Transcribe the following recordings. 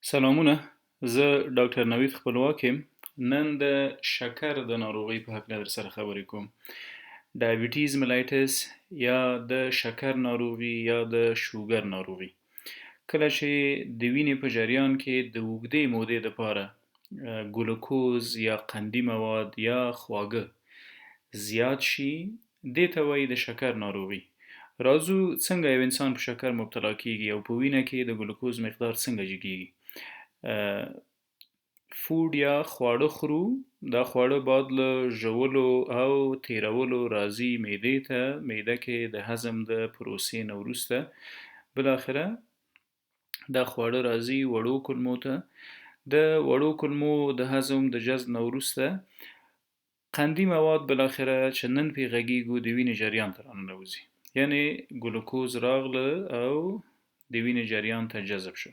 سلامونه. زه ډاکټر نوید خپلواک یم. نن د شکر د ناروغۍ په هکله در سره خبرې کوم. ډایبیټیز ملایټس یا د شکر ناروغي یا د شوګر ناروغي کله چې د وینې په جریان کې د اوږدې مودې لپاره ګلوکوز یا قندي مواد یا خواږه زیات شي، دې ته وایي د شکر ناروغي. راځو څنګه یو انسان په شکر مبتلا کیږي او په وینه کې د ګلوکوز مقدار څنګه جګیږي. فود یا خواړه خورو، دا خواړه باید له ژولو او تیرولو راځي معدې ته، معده کې د هضم د پروسې نه وروسته بالاخره دا خواړه راځي وړو کولمو ته. د وړو کولمو د هضم د جذب نه وروسته قندي مواد بالاخره چې نن پې غږیږو د وینې جریان ته راننوځي، یعنی ګلوکوز راغله او د وینې جریان ته جذب شو.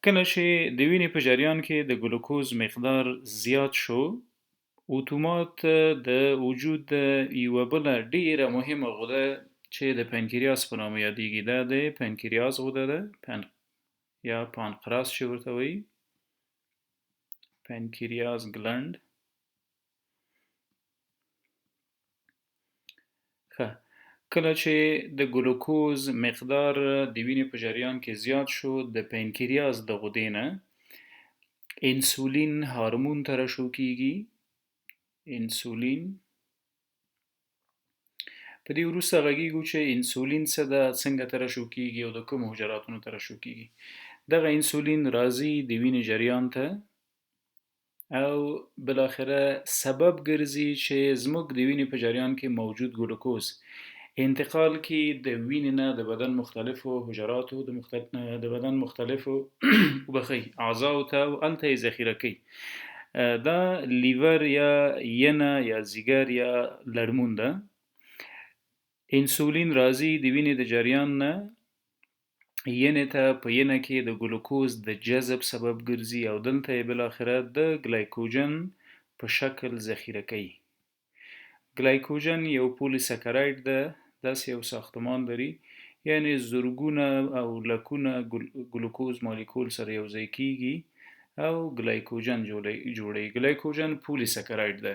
کله چې د وینې په جریان کې د ګلوکوز مقدار زیات شو، اتومات د وجود یوه بله ډیره مهمه غده چې د پنکریاس په نامه یادیږي، دا د پنکریاس غده ده، یا پانقراس چې ورته وایي، پنکریاس ګلند. کله چې د ګلوکوز مقدار د وینې په جریان کې زیات شو، د پنکریاس د غدې نه انسولین هارمون ترشح کیږي. انسولین په دې وروسته غږیږو چې انسولین څه ده، څنګه ترشح کیږي او د کومو حجراتونو ترشح کیږي. دغه انسولین راځي د وینې جریان ته او بالاخره سبب ګرځي چې زموږ د وینې په جریان کې موجود ګلوکوز انتقال کی د وینې نه د بدن مختلفو حجراتو د بدن مختلفو وبخي اعضاو ته او هلته یې ذخیره کوي. دا لیور یا ینه یا ځیګر یا لړمون ده. انسولین راځي د وینې د جریان نه ینې ته، په ینه کې د ګلوکوز د جذب سبب ګرځي او دلته یې بالاخره د ګلایکوجن په شکل ذخیره کوي. ګلایکوجن یو پولیساکراید ده، داسې یو ساختمان لري، یعنی زرګونه او لکونه ګلوکوز مالیکول سره یو ځای کیږي او ګلایکوجن جوړوي. ګلایکوجن پولیساکراید ده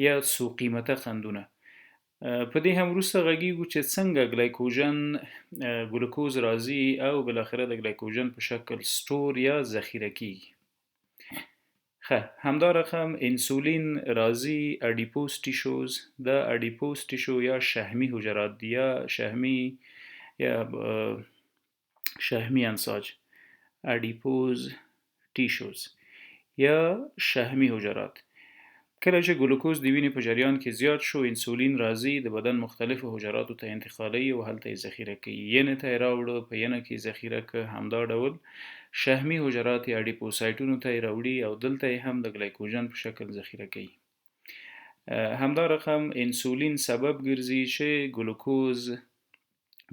یا څو قیمته قندونه. په دې هم وروسته غږیږو چې څنګه ګلوکوز راځي او بالاخره د ګلایکوجن په شکل سټور یا ذخیره کیږي. همدا رقم انسولین راځي اډیپوز ټیشوز، د اډیپوز ټیشو یا شحمی حجرات دي یا شحمی انساج، اډیپوز ټیشوز یا شحمی حجرات. کله چې ګلوکوز د وینې په جریان کې زیات شو، انسولین راځي د بدن مختلفو حجراتو ته انتقالوي او هلته یې ذخیره کوي. ینې ته یې راوړه، په ینه کې ذخیره که، همدا ډول شحمی حجرات یا اډیپوسایټونو ته یې راوړي او دلته یې هم د ګلایکوجن په شکل ذخیره کوي. همدا رقم انسولین سبب ګرځي چې ګلوکوز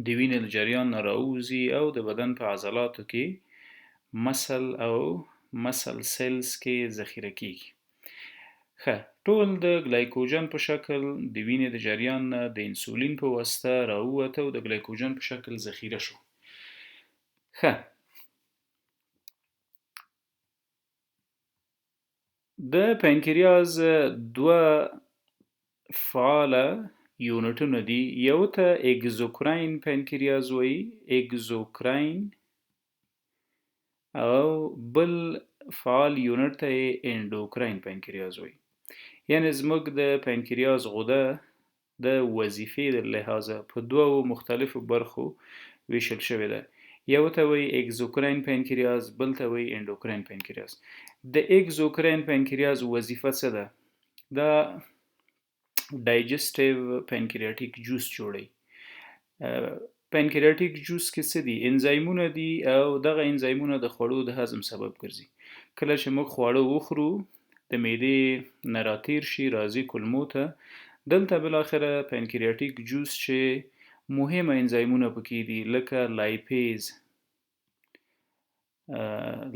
د وینې له جریان نه راوځي او د بدن په عضلاتو کې مسل سیلز کې ذخیره کیږي. ټول د ګلایکوجن په شکل د وینې د جریان نه د انسولین په واسطه راووته او د ګلایکوجن په شکل ذخیره شو. د پنکریاس دوه فعاله یونټونه دي، یو ته اګزوکراین پنکریاس وایي، اګزوکراین، او بل فعال یونټ ته اندوکراین پنکریاس وایي. یعنی زموږ د پنکریاس غده د وظیفې د لحاظه په دوو مختلفو برخو ویشل شوې ده. یو ته وایي اګزوکراین پنکریاس، بل ته وایي اندوکراین پنکریاس. د اګزوکراین پنکریاس وظیفه څه ده؟ دا ډایجسټیو پنکریاټیک جوس جوړوي. پنکریاټیک جوس کې څه دي؟ انزایمونه دي او دغه انزایمونه د خوړو د هضم سبب ګرځي. کله چې موږ خواړه وخورو، د معدې نه راتیر شي راځي کولمو ته، دلته بالاخره پنکریاټیک جوس چې مهمه انزایمونه پکې دي لکه لایپیز،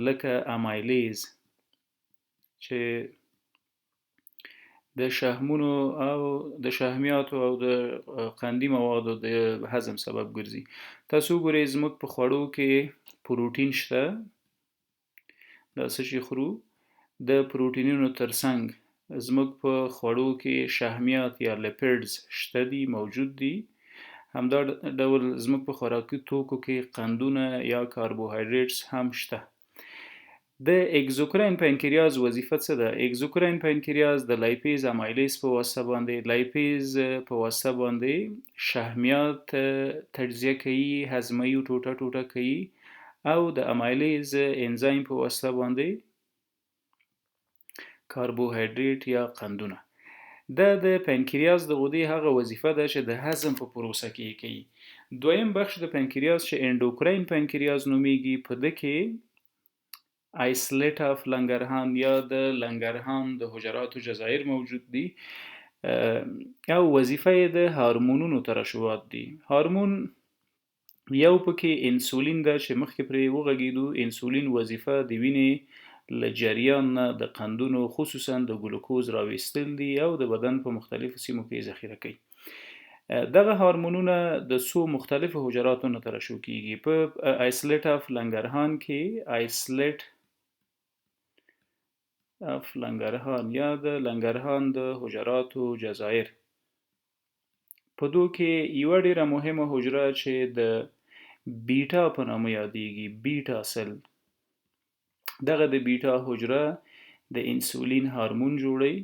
لکه امایلیز چې د شحمونو او د شحمیاتو او د قندي موادو د هضم سبب ګرځي. تاسو وګورئ زموږ په خوړو کې پروټین شته دا څه چې خورو د پروټینونو ترڅنګ زموږ په خوړو کې شحمیات یا لیپیډز شته دي موجود دي همدا ډول زموږ په خوراکي توکو کې قندونه یا کاربوهایډریټس هم شته د اگزوکراین پانکریاز وظیفه څه ده اگزوکراین پانکریاز د لایپیز امایلیز په واسطه باندې شحمیات تجزیه کوي هضموي او ټوټه کوي او د امایلیز انزایم په واسطه باندې کاربوهایډریټ یا قندونه د پانکریاز د غدې هغه وظیفه ده چې د هضم په پروسه کې کوي دویم بخش د پانکریاز چې اندوکراین پانکریاز نومیږي په د کې آیسلیټ اف لنګرهان یا د لنګرهان د حجراتو جزایر موجود دي او وظیفه یې د هورمونونو ترشحات دي هورمون یو پکې انسولین ده چې مخکې پرې وغږیدو انسولین وظیفه د وینې له جریان نه د قندونو خصوصا د ګلوکوز راویستل دي او د بدن په مختلفو سیمو کې ذخیره کوي دغه هورمونونه د څو مختلفو حجراتو نه ترشح کیږي په آیسلیټ اف لنګرهان کې آیسلیټ اف لنګرهان یا د لنګرهان د حجراتو جزایر په دو کې یو ډیره مهمه حجره چې د بیټا په نامه یادېږي بیټا سل دغه د بیټا حجره د انسولین هورمون جوړي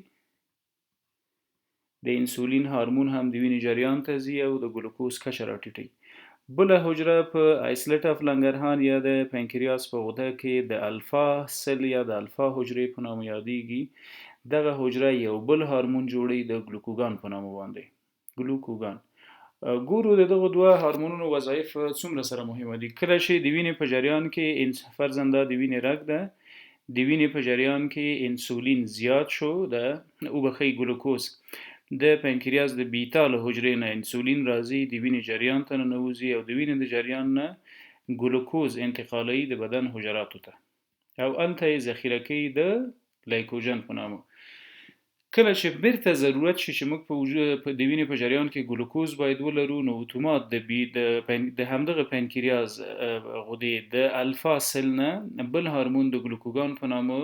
د انسولین هورمون هم د وینې جریان ته ځي او د ګلوکوز کچه راټیټوي بله حجره په آیسلیټ اف لنګرهان یا د پانکریاس په غده کې د الفا سل یا د الفا حجرې په نامه یادېږي دغه حجره یو بل هورمون جوړي د ګلوکوګان په نامه باندې ګلوکوګان ګورو دغه دوه هورمونونو وظایف څومره سره مهمه دي کله چې د وینې په جریان کې فرضاً د وینې رګ ده د وینې په جریان کې انسولین زیات شو د اوبخي ګلوکوز د پانکریاس د بیتا له حجرې نه انسولین راځي د وینې جریان ته ننوځي او د وینې د جریان نه ګلوکوز انتقالوي د بدن حجراتو ته او هلته یې ذخیره کوي د ګلایکوجن په نامه کله چې بیرته ضرورت شي چې موږ په د وینې په جریان کې ګلوکوز باید ولرو نو اتومات د همدغه پانکریاس غدې د الفا سل نه بل هورمون د ګلوکوګان په نامه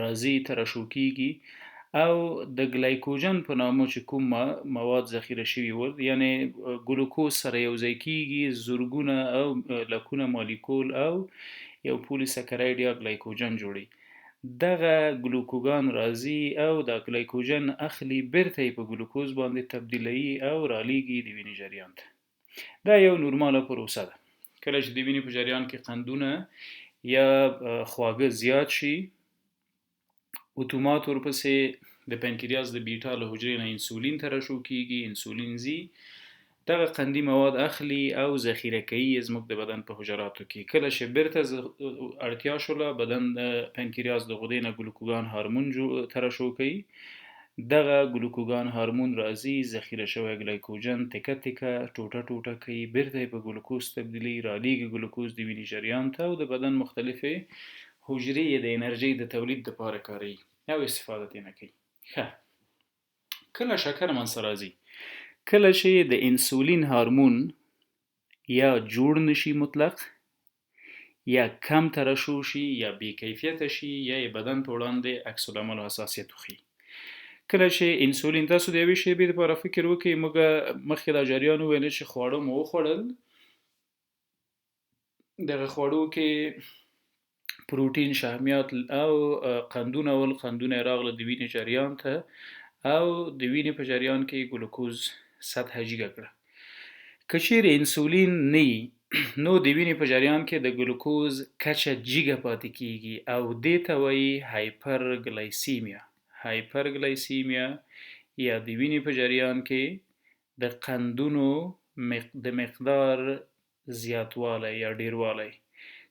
راځي ترشح کیږي او د ګلایکوجن په نامه چې کوم مواد ذخیره شوي ول یعنی ګلوکوز سره یوځای کیږي زورګونه او لکونه مالیکول او یو پولی سکراید یا ګلایکوجن جوړي دغه ګلوکوګان راځي او د ګلایکوجن اخلي بیرته په ګلوکوز باندې تبدیلوي او رالیږي د وینې جریان ته دا یو نورماله پروسه ده کله چې د وینې په جریان کې قندونه یا خواږه زیات شي اتومات ورپسې د پانکریاس د بیټا له حجرې نه انسولین ترشح کیږي انسولین زی دغه قندي مواد اخلي او ذخیره کوي زموږ د بدن په حجراتو کې کله چې بیرته اړتیا شوله بدن د پانکریاس د غدې نه ګلوکوګان هورمون ترشح کوي دغه ګلوکوګان هورمون راځي ذخیره شوی ګلایکوجن ټوټه کوي بیرته په ګلوکوز تبدیلی رالیږي ګلوکوز د وینې جریان ته او د بدن مختلفې حجرې د انرژي د تولید لپاره کاروي او استفاده ترې کوي کله شکر منځته راځي کله چې د انسولین هورمون یا جوړ نشي مطلق یا کم ترشح شي یا بې کیفیته شي یا بدن په وړاندې عکس العمل حساسیت وښیي کله چې انسولین تاسو د یوې شیبې لپاره فکر وکړئ موږ مخکې دا جریان وویل چې خواړه مو وخوړل دغه خوړو کې پروټین شحمیات او قندونه راغله د وینې جریان ته او د وینې په جریان کې ګلوکوز سطح جګه کړه که چیرې انسولین نه نو د وینې په جریان کې د ګلوکوز کچه جګه پاتې کیږي او دې ته وایي هایپرګلایسیمیا یا د وینې په جریان کې د قندونو د مقدار زیاتوالی یا ډیروالی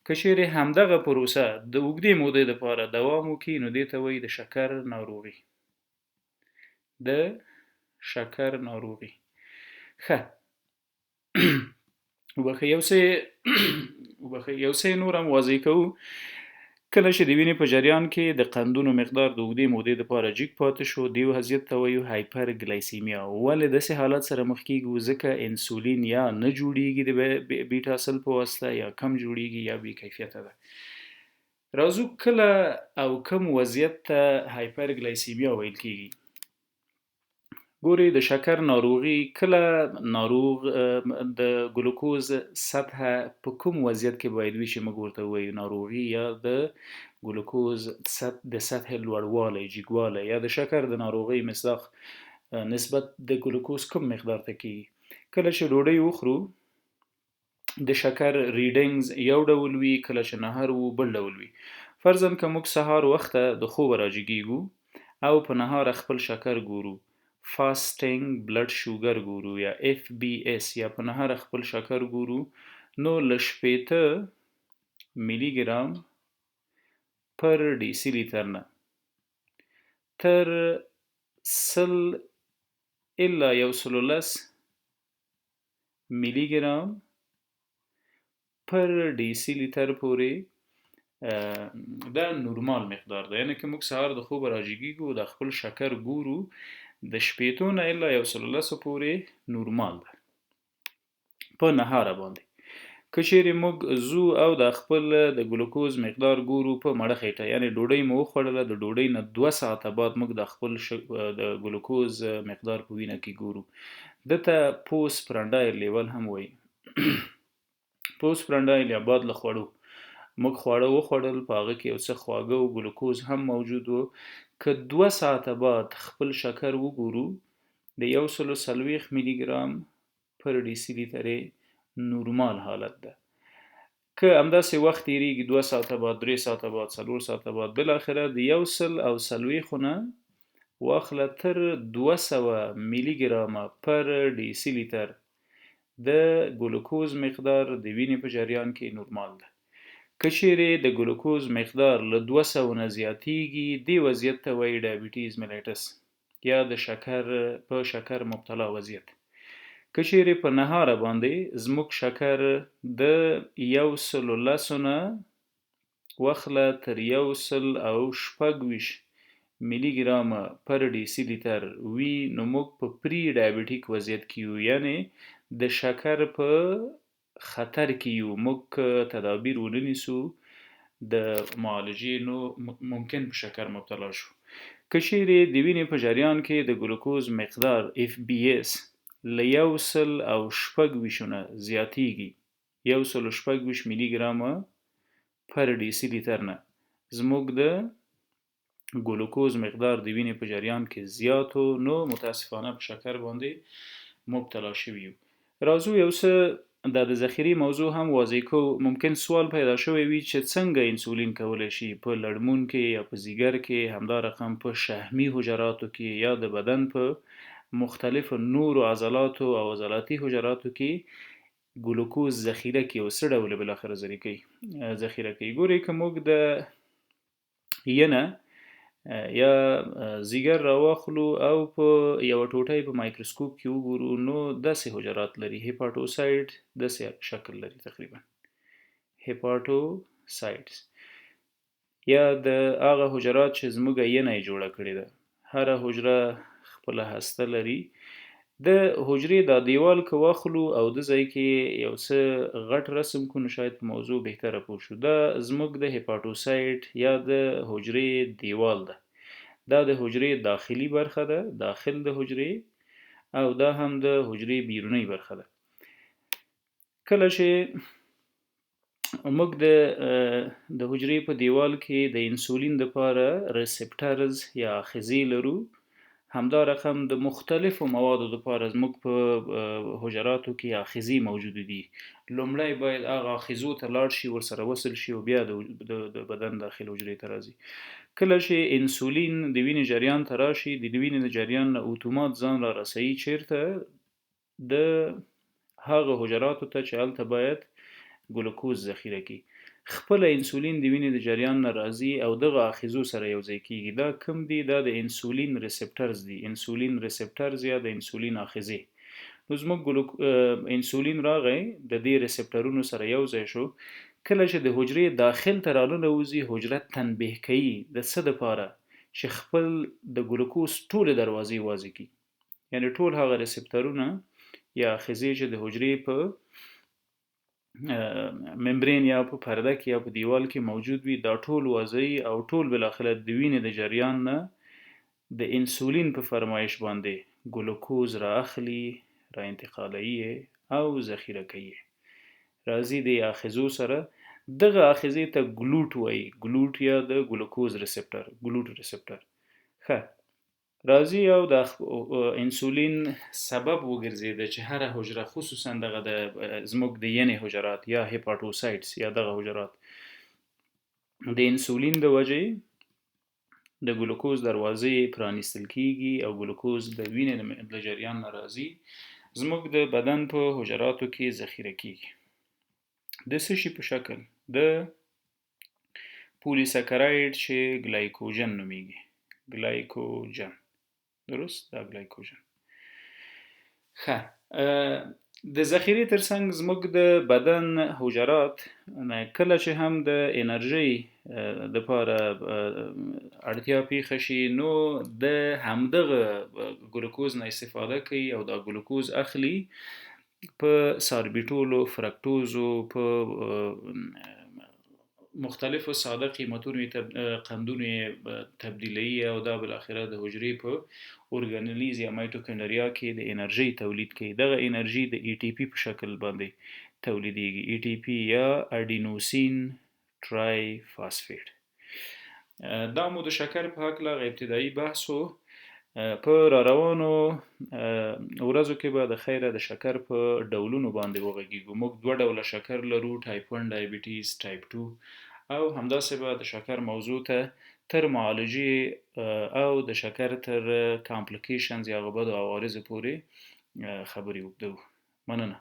که چیرې همدغه پروسه د اوږدې مودې لپاره دوام وکړي نو دې ته وایي د شکر ناروغي ښه وبخښئ یو څه نور هم واضح کوو کله چې د وینې په جریان کې د قندونو مقدار د اوږدې مودې دپاره جګ پاتې شو دې وضعیت ته وایو هایپرګلایسیمیا. ولې داسې حالت سره مخ کیږو؟ ځکه انسولین یا نه جوړیږي د بیټا سل په واسطه، یا کم جوړیږي، یا بې کیفیته ده. راځو کله او کم وضعیت ته هایپرګلایسیمیا ویل کیږي. ګوري د شکر ناروغي کله ناروغ د ګلوکوز سطحه په کوم وضعیت کې باید وي چې موږ ورته وایو ناروغي، یا د ګلوکوز د سطح لوړوالی، جګوالی، یا د شکر د ناروغۍ مصداق نسبت د ګلوکوز کوم مقدار ته کیږي. کله چې ډوډۍ وخورو د شکر ریډینګز یو ډول وي، کله چې نهار وو بل ډول وي. فرضاً که موږ سهار وخته د خوبه راجګیږو او په نهار خپل شکر ګورو، فاسټینګ بلډ شوګر ګورو یا FBS، یا په نهار خپل شکر ګورو، نو له 80 ملي ګرام پر ډیسی لیتر نه تر 100 الا 110 ملي ګرام پر ډیسی لیتر پورې دا نورمال مقدار ده. یعنی که موږ سهار د خوبه راجګیږو د خپل شکر ګورو د 80 نه الا 110 پورې نورمال ده په نهاره باندې. که چیرې موږ زو او د خپل د ګلوکوز مقدار ګورو په مړه خېټه، یعنی ډوډۍ مو وخوړله، د ډوډۍ نه 2 ساعته بعد موږ د خپل د ګلوکوز مقدار په وینه کې ګورو، دته پوست پرنډایل لیول هم وایي. پوست پرنډایل یا بعد له خوړو موږ خواړه وخوړل، په هغه کې یو څه خواږه او ګلوکوز هم موجود و، که 2 ساعته بعد خپل شکر وګورو د 140 ملي ګرام پر ډیسی لیتر نورمال حالت ده. که همداسې وخت تیریږي 2 ساعته بعد، 3 ساعته بعد، 4 ساعته بعد، بالاخره د 140 نه واخله تر 200 ملي ګرامه پر ډیسی لیتر د ګلوکوز مقدار د وینې په جریان کې نورمال ده. که چیرې د ګلوکوز مقدار له 200 نه زیاتیږي دې وضعیت ته وایي ډایبیټیز ملیټس یا د شکر مبتلا وضعیت. که چیرې په نهاره باندې زموږ شکر د 110 نه واخله تر 126 ملي ګرامه پر ډیسی لیتر وي، نو موږ په پری ډایبیټیک وضعیت کې یو، یعنی د شکر په خطر کې یو. موږ تدابیر ونه نیسو د معالجې، نو ممکن په شکر مبتلا شو. که چیرې د وینې په جریان کې د ګلوکوز مقدار FBS له 126 نه زیاتیږي، 126 ملي ګرامه پر ډیسی لیتر نه، زموږ د ګلوکوز مقدار د وینې په جریان کې زیاتو، نو متاسفانه په شکر باندې مبتلا شوي یو. راځو یو څه د ذخیرې موضوع هم واضح کوو. ممکن سوال پیدا شوی وي چې څنګه انسولین کولی شي په لړمون کې یا په ځیګر کې، همدارقم په شحمي حجراتو کې یا د بدن په مختلفو نورو عضلاتو او عضلاتي حجراتو کې ګلوکوز ذخیره کې او څه ډول بالاخره ذخیره کوي. ګورئ که موږ د ینه یا ځیګر راواخلو او په یو ټوټه په مایکروسکوپ کې وګورو، نو داسې حجرات لري، هیپاټوسایټ داسې شکل لري، تقریبا هیپاټوسایټس، یا د هغه حجرات چې زموږ ینه یې جوړه کړې ده. هره حجره خپله هسته لري. د حجرې دا دیوال که واخلو او د ځای کې یو څه غټ رسم کو، نو شاید په موضوع بهتره پوه شو. دا زموږ د هیپاټوسایټ یا د حجرې دیوال ده. دا د حجرې داخلي برخه ده، داخل د حجرې، او دا هم د حجرې بیرونی برخه ده. کله چې موږ د حجرې په دیوال کې د انسولین لپاره ریسپټرز یا آخذې لرو، همدا رقم د مختلفو موادو لپاره زموږ په حجراتو کې آخذې موجود دي. لومړی باید هغه آخذو ته لاړ شي، ورسره وصل شي او بیا د بدن داخل حجرې ته راځي. کله چې انسولین د وینې جریان ته راشي، د وینې د جریان نه اتومات ځان را رسوي چیرته؟ د هغه حجراتو ته چې هلته باید ګلوکوز ذخیره کړي. خپل انسولین د وینې د جریان نه راځي او دغه آخذو سره یوځای کیږي. دا کوم دي؟ دا د انسولین ریسپټرز دي، انسولین ریسپټرز یا د انسولین آخذې. نو زموږ انسولین راغی د دې ریسپټرونو سره یو ځای شو کله چې د حجرې داخل ته راننوځي حجره تنبیه کوي د څه دپاره چې خپل د ګلوکوز ټولې دروازې وازې کړي یعنی ټول هغه ریسپټرونه یا آخذې چې د حجرې په ممبرین یا په پرده کې یا په دیوال کې موجود وي دا ټول وازی او ټول بالاخره د وینې د جریان نه د انسولین په فرمایش باندې ګلوکوز را اخلي را انتقالوي او ذخیره کوي راځي د آخذو سره دغه آخذې ته ګلوټ وایي ګلوټ یا د ګلوکوز ریسپټر ګلوټ ریسپټر ښه راځي او د انسولین سبب وګرځیده چې هر حجره خصوصا دغه د زموږ د ینې حجرات یا هپاټوسایټس یا دغه حجرات د انسولین د وجې د ګلوکوز دروازې پرانیستل کیږي او ګلوکوز د وینې د جریان نه راځي زموږ د بدن په حجراتو کې ذخیره کیږي د څه شي په شکل د پولیساکراید چې ګلایکوجن نومیږي ګلایکوجن درست دا ګلایکوجن ښه د ذخیرې ترڅنګ زموږ د بدن حجرات کله چې هم د انرژۍ دپاره اړتیا پیښه شي نو د همدغه ګلوکوز نه استفاده کوي او دا ګلوکوز اخلي په ساربیټولو فرکتوزو په مختلفو ساده قیمتونو قندونو تبدیلوي او دا بالاخره د حجرې په اورګانیلیز یا مایټوکونډریا کې د انرژي تولید کوي دغه انرژي د ای ټي پی په شکل باندې تولیدیږي ای ټي پی یا اډینوسین ټرای فاسفیټ دا مو د شکر په هکله ابتدایي بحث و په راروانو ورځو کې به د خیره د شکر په ډولونو باندې وغږیږو موږ دوه ډوله شکر لرو ټایپ 1 ډایبیټیز ټایپ 2 او همداسې به د شکر موضوع ته تر معالجې او د شکر تر کامپلیکیشنز یا غبد او عوارض پورې خبرې وکړو مننه